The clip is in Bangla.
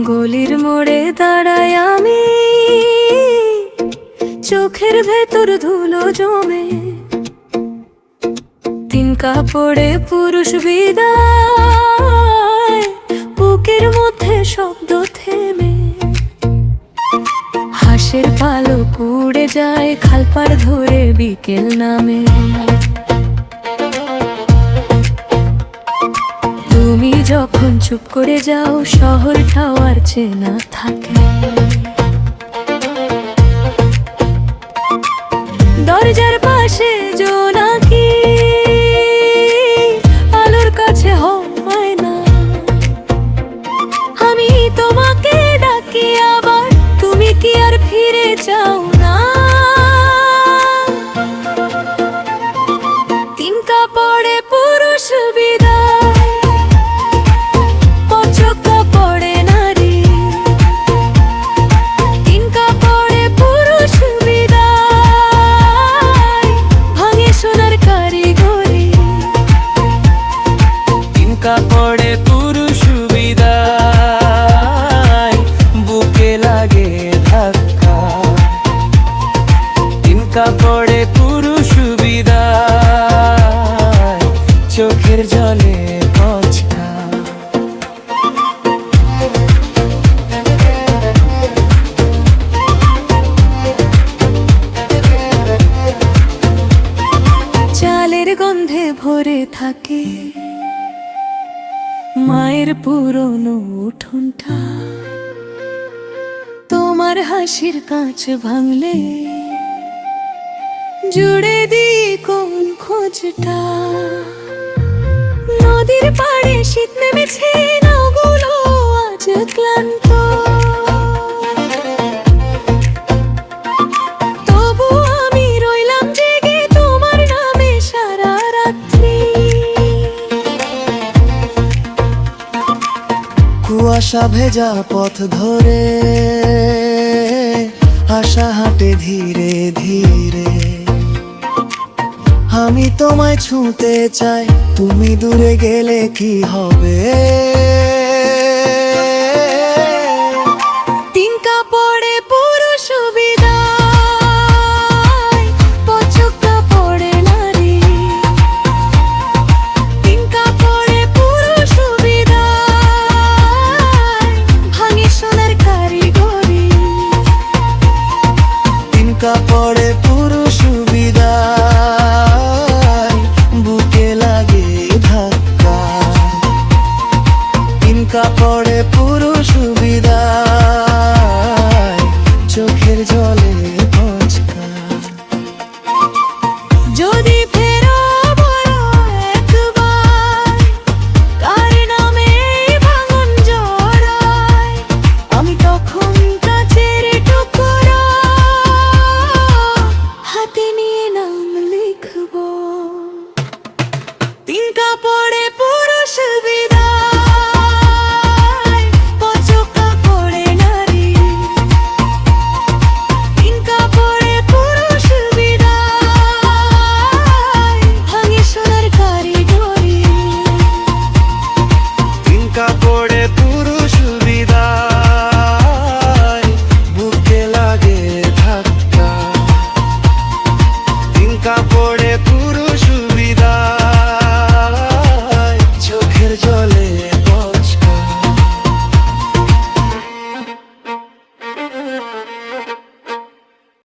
গলির মোড়ে দাঁড়াই আমি, চোখের ভেতর ধুলো জমে। তিন কাপড়ে পুরুষ বিদায়, বুকের মধ্যে শব্দ থেমে। হাঁসের পালক উড়ে যায় খালপাড় ধরে বিকেল নামে। তুমি যখন চুপ করে যাও, শহরটাও আর চেনা থাকে। দরজার পাশে জোনাকি, আলোর কাছে হয় না। আমি তোমাকে ডাকি আবার, তুমি কি আর ফিরে যাও না? তিন কাপড়ে পুরুষ বিদায়, পচক কাপড়ে নারী। তিন কাপড়ে পুরুষ বিদায়, ভাঙে সোনার কারিগরি। তিন কাপড়ে পুরুষ বিদায়, বুকে লাগে ধাক্কা। তিন কাপড়ে পুরুষ বিদায়, চোখের জলে পচকা। চালের গন্ধে ভরে থাকে মায়ের পুরনো উঠোনটা। তোমার হাসির কাঁচ ভাঙলে জুড়ে দিই কোন খোঁজটা। নদীর পাড়ে শীত নেমেছে, নাওগুলো আজ ক্লান্ত। তবু আমি রইলাম জেগে তোমার নামে সারা রাত্রি। কুয়াশা ভেজা পথ ধরে আশা হাঁটে ধীরে ধীরে। আমি তোমায় ছুঁতে চাই, তুমি দূরে গেলে কি হবে? তিন কাপড়ে পুরুষ বিদায়, পচক কাপড়ে নারী। তিন কাপড়ে পুরুষ বিদায়, ভাঙে সোনার কারিগরি। তিন কাপড়ে পুরুষ বিদায়, বুকে লাগে ধাক্কা। তিন কাপড়ে পুরুষ বিদায়, চোখের জলে পচকা। যদি ফেরো বলো একবার, কার নামে ভাঙন জড়ায়, আমি তখন কাচের টুকরা হাতে নিয়ে নাম লিখবো। তিন কাপড়ে পুরুষ বিদায়, পচক কাপড়ে নারী। তিন কাপড়ে পুরুষ বিদায়, ভাঙে সোনার কারিগরি। তিন কাপড়ে পুরুষ বিদায়, বুকে লাগে ধাক্কা। তিন কাপড়ে পুরুষ